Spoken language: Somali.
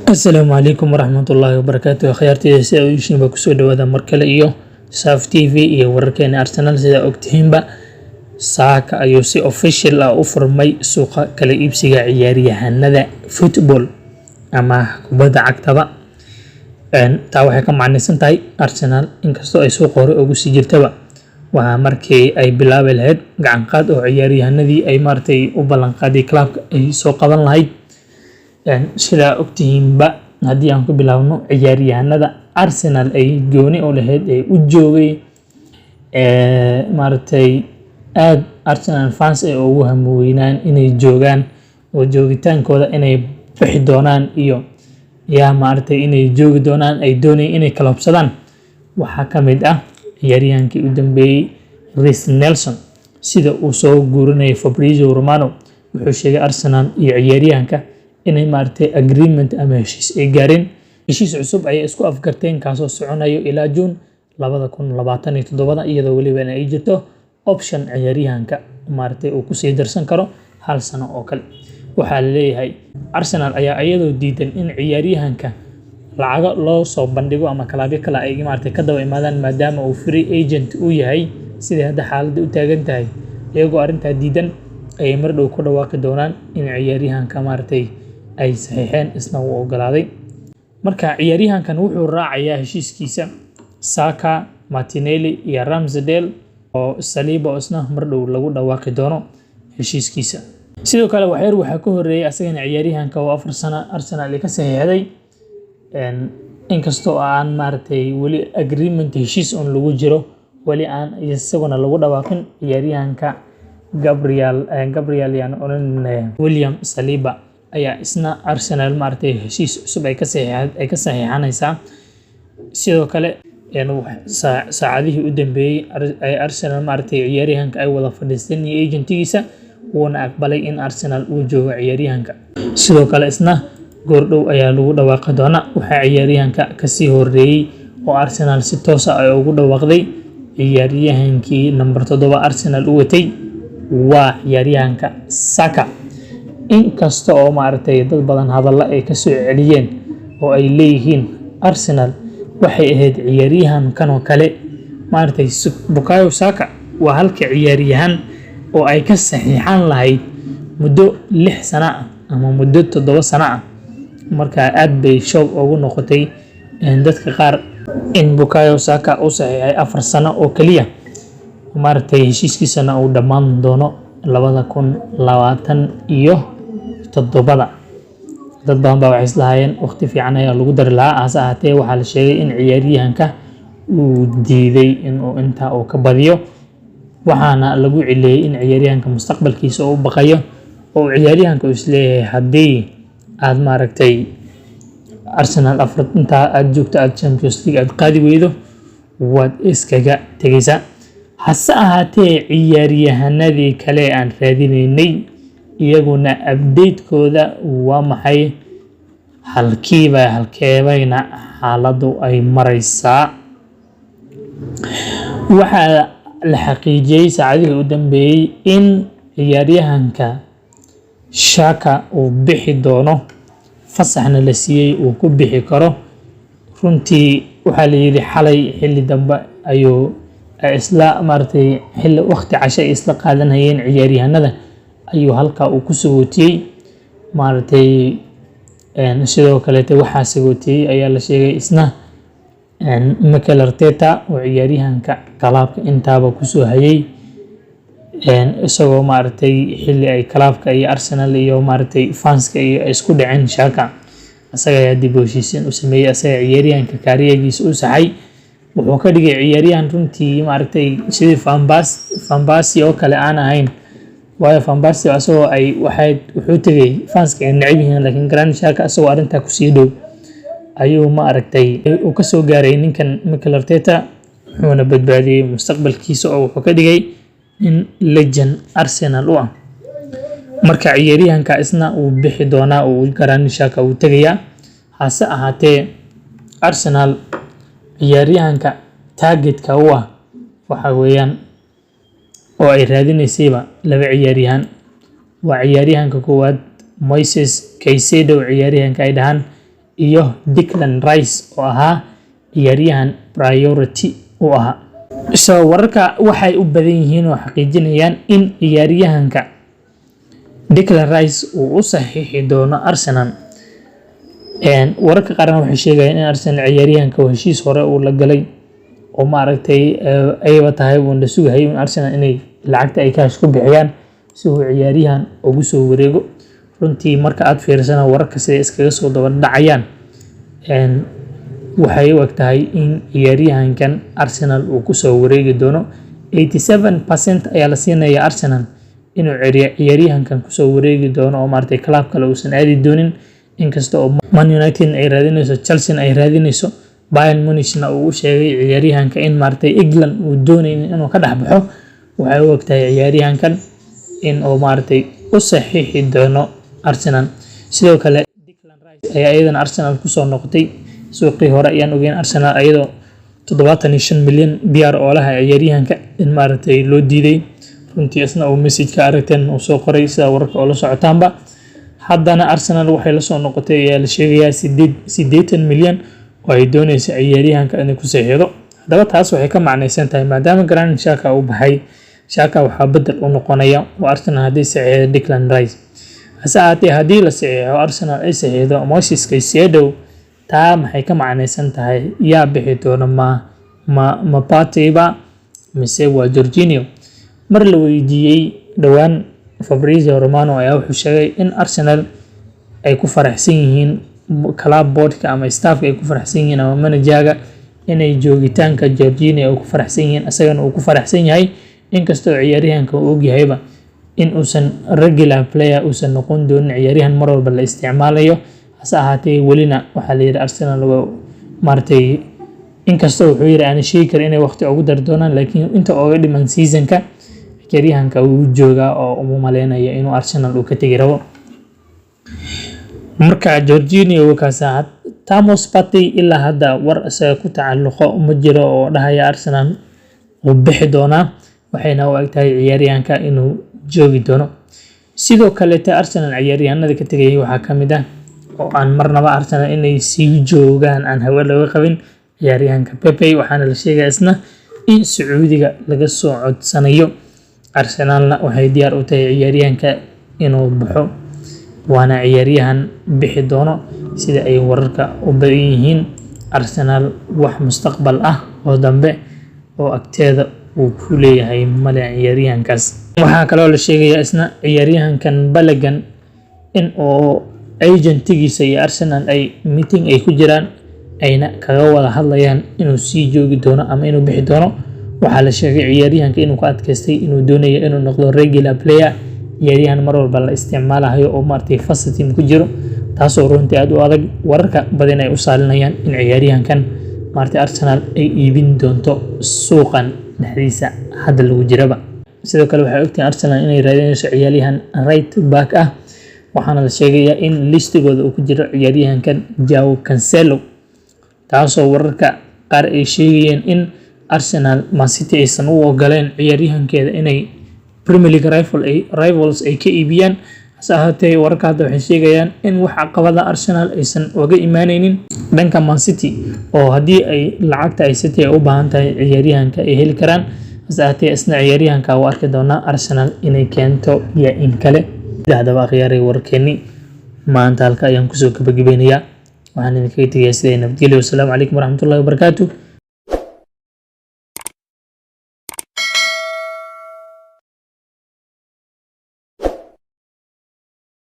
Asalaamu calaykum waraxmatullaahi wabarakaatuh. Khiyaarteyda si ay u yihiin baa kusoo dhawaada mar kale iyo SAF TV iyo wararkeena Arsenal. Sida ogtihiinba saaka ayuu si official ah u furmay suuqa kala iibsiga ciyaaryahanada football ama kubadda cagtaba. Taa waxay ka macnaysan tahay Arsenal inkastoo ay suuqa hore ugu sii jirtaba waa markii ay bilaabi lahayd gacan qaad oo ciyaaryahanadii ay maartay u ballan qaaday clubka ay soo qaban lahayd. Sida ogtihiinba haddii aan ku bilaabno ciyaaryahanada Arsenal ay gooni u lahayd ay u joogay maartay aad Arsenal fans ay ugu hamuweynaan inay joogaan oo joogitaankooda inay bixi doonaan iyo maartay inay joogi doonaan ay doonayeen inay kala hubsadaan. Waxaa ka mid ah ciyaaryahankii u dambeeyay Reece Nelson. Sida uu soo guurinayay Fabrizio Romano wuxuu sheegay Arsenal iyo ciyaaryahanka inay maartay agreement ama heshiis ay gaareen. Heshiis cusub ayay isku afgarteen kaasoo soconayo ilaa June 2027 iyadoo weliba ay jirto option ciyaaryahanka maartay uu ku sii darsan karo hal sano oo kale. Waxaa la leeyahay Arsenal ayaa iyadoo diidan in ciyaaryahanka lacago loo soo bandhigo ama kalaabyo kale ay maartay ka daba imaadaan maadaama uu free agent u yahay sidii hadda xaaladda u taagan tahay. Iyagoo arrintaa diidan ayay mar dhow ku dhawaaqi doonaan in ciyaaryahanka maartay ay saxiixeen isna uu ogolaaday. Marka ciyaaryahankan wuxuu raacayaa heshiiskiisa Saka, Martinelli iyo Ramsdale oo Saliba isna mar dhow lagu dhawaaqi doono heshiiskiisa. Sidoo kale waxaa ka horeeyay asagana ciyaaryahanka oo 4 sano Arsenal ka saxiixday inkastoo aan maartay weli agreement heshiis on lagu jiro weli aan isaguna lagu dhawaaqin ciyaaryahanka Gabriel William Saliba ayaa isna Arsenal maartay heshiis cusub ay ka saxiixanaysaa. Sidoo kale saacadihii u dambeeyay ay Arsenal maartay ciyaaryahanka ay wada fadhiisteen agentigiisa wuuna aqbalay in Arsenal uu joogo ciyaaryahanka. Sidoo kale isna goordhow ayaa lagu dhawaaqi doonaa. Waxaa ciyaaryahanka ka sii horeeyay oo Arsenal si toos ah ay ugu dhawaaqday ciyaaryahankii number 7 Arsenal u watay waa ciyaaryahanka Saka. Inkasta oo maartay dad badan hadalla ay ka soo celiyeen oo ay leeyihiin Arsenal waxay ahayd ciyaaryahan kan oo kale maartay Bukayo Saka waa halka ciyaaryahan oo ay ka saxiixan lahayd muddo 6 sano ah ama muddo 7 sano ah. Marka aad bay shock ugu noqotay dadka qaar in Bukayo Saka uu saxiixay 4 sano oo kaliya maartay heshiiskiisana uu dhammaan doono 2027. Dad badan baa waxay islahaayeen waqti fiican ayaa lagu dari lahaa hase ahaatee waxaa la sheegay in ciyaaryahanka uu diiday inuu intaa uu ka badiyo waxaana lagu cileeyay in ciyaaryahanka mustaqbalkiisa uu baqayo oo ciyaaryahanka uu isleeyahay haddii aad maaragtay Arsenal intaa aad joogto aad Champions League aad qaadi weydo waad iskaga tegaysaa. Hase ahaatee ciyaaryahanadii kale aan raadinaynay iyaguna update-kooda waa maxay halkeebayna xaaladdu ay maraysaa. Waxaa la xaqiijiyay saacadihii u dambeeyay in ciyaaryahanka Xhaka uu bixi doono fasaxna la siiyay uu ku bixi karo. Runtii waxaa la yiri xalay xilli dambe ayuu isla maartay xilli waqti casho isla qaadanayeen ciyaaryahanada ayuu halka uu ku sagootiyay maartay sidoo kale waxaa sagootiyay ayaa la sheegay isna Mikel Arteta oo ciyaaryahanka clubka intaaba ku soo hayay isagoo maartay xilli ay clubka iyo Arsenal iyo maartay fanska iyo isku dhaceen Xhaka asaga ayaa dib u heshiisiin u sameeyay asaga ciyaaryahanka kaariyagiisa u saxay wuxuu ka dhigay ciyaaryahan runtii maartay sidii Van Persie oo kale aan ahayn waayo Van Persie asagoo ay wuxuu tagay fanska ay neceb yihiin laakiin Granit Xhaka asagoo arrintaa ku sii dhow ayuu maartay uu ka soo gaaray ninkan Mikel Arteta wuxuuna badbaadiyay mustaqbalkiisa oo wuxuu ka dhigay in legend Arsenal u ah. Marka ciyaaryahanka isna uu bixi doonaa oo Granit Xhaka uu tagayaa. Hase ahaatee Arsenal ciyaaryahanka targetka u ah waxa weeyaan oo ay raadinaysayba 2 ciyaaryahan waa ciyaaryahanka koowaad Moises Caicedo ciyaaryahanka ay dhahan iyo Declan Rice oo ahaa ciyaaryahan priority u ahaa. So wararka waxay u badan yihiin oo xaqiijinayaan in ciyaaryahanka Declan Rice uu u saxiixi doono Arsenal. Wararka qaarna waxay sheegayaan in Arsenal ciyaaryahanka heshiis hore uu la galay oo ayba tahay la sugahay in Arsenal inay lacagta ay kaash ku bixiyaan si uu ciyaaryahan ugu soo wareego. runtii marka aad fiirsana wararka sida iskaga soo daba dhacayaan waxay u egtahay in ciyaaryahankan Arsenal uu ku soo wareegi doono. 87% ayaa la siinayaa Arsenal inuu ciyaaryahankan ku soo wareegi doono oo club kale uusan aadi doonin, inkasta oo Man United ay raadinayso, Chelsea ay raadinayso, Bayern Munich-na uu sheegay ciyaaryahanka in England uu doonaynin inuu ka dhaxbaxo. waxay u egtahay ciyaaryahankan in uu u saxiixi doono Arsenal. sidoo kale Declan Rice ayaa iyadana Arsenal ku soo noqotay suuqii hore ayaan ogeyn Arsenal ayadoo 75 milyan diyaar oo laha ciyaaryahanka in loo diiday. runtii isna uu message ka aragteen uu soo qoray sida wararka oo la socotaanba. haddana Arsenal waxay la soo noqotay ayaa la sheegayaa 80 milyan oo ay doonayso ciyaaryahanka inay ku saxiixdo. haddaba taas waxay ka macnaysan tahay maadaama Granit Xhaka uu baxay, Xhaka waxaa bedel u noqonaya oo Arsenal haddii saxiixdo Declan Rice. hase ahaatee haddii la saxiixo Arsenal ay saxiixdo Moses Caicedo, taa maxay ka macnaysan tahay yaa bixi doona ma Parteyba mise waa Jorginho. mar la weydiiyey dhowaan Fabrizio Romano ayaa wuxuu sheegay in Arsenal ay ku faraxsan yihiin club boardka ama staffka ay ku faraxsan yihiin ama managerga inay joogitaanka Jorginho ku faraxsan yihiin, asagana uu ku faraxsan yahay, inkastoo ciyaaryahanka uu ogyahayba in uusan regular player uusan noqon doonin ciyaaryahan mar walba la isticmaalayo. hase ahaatee welina waxaa la yidhi Arsenal inkastoo wuxuu yidhi aan sheegi karin inay waqti ugu dari doonaan, laakiin inta uga dhiman seasonka ciyaaryahanka uu joogaa oo uma maleynaya inuu Arsenal uu ka tegi rabo. marka Jorginho kaasa Thomas Partey ilaa hadda war isaga ku tacalluqo uma jiro oo dhahaya Arsenal uu bixi doonaa, waxayna u egtahay ciyaaryahanka inuu joogi doono. sidoo kale Arsenal ciyaaryahanada ka tagay waxaa kamid ah oo aan marnaba Arsenal inay sii joogaan aan hawa laga qabin ciyaaryahanka Pepe. waxaana la sheegayaa isna in Sacuudiga laga soo codsanayo. Arsenalna waxay diyaar u tahay ciyaaryahanka inuu baxo, waana ciyaaryahan bixi doono sida ay wararka u badan yihiin. Arsenal wax mustaqbal ah oo dambe oo agteeda uu ku leeyahay male ciyaaryahankaas. waxaa kaloo la sheegayaa isna ciyaaryahankan Balogun in oo agentigiisa iyo Arsenal ay meeting ay ku jiraan ayna kaga wada hadlayaan inuu sii joogi doono ama inuu bixi doono. waxaa la sheegay ciyaaryahanka inuu ka adkaystay inuu doonayo inuu noqdo regular player, ciyaaryahan mar walba la isticmaalayo oo first team ku jiro, taasoo runtii aad u adag. wararka badan ay u saalinayaan in ciyaaryahankan Arsenal ay iibin doonto suuqan dhexdiisa hadda lagu jiraba. sidoo kale waxay ogtahay Arsenal inay raadinayso ciyaaryahan right back ah, waxaana la sheegayaa in listigooda uu ku jiro ciyaaryahankan Joao Cancelo, taasoo wararka qaar ay sheegayeen in Arsenal Man City aysan u ogoleen ciyaaryahankeeda inay Premier League rivals ay ka iibiyaan. hase ahaatee wararka hadda waxay sheegayaan in wax caqabada Arsenal aysan uga imaanaynin dhanka Man City, oo haddii ay lacagta ay City u baahan tahay ciyaaryahanka ay heli karaan. hase ahaatee isna ciyaaryahanka u arki doonaa Arsenal inay keento iyo in kale. haddaba akhyaaray warkeeni maanta halka ayaan kusoo gabagabeynayaa. waxaan idinkaga tegayaa sida nabadgelyo. Wassalaamu calaykum waraxmatullaahi wabarakaatuh.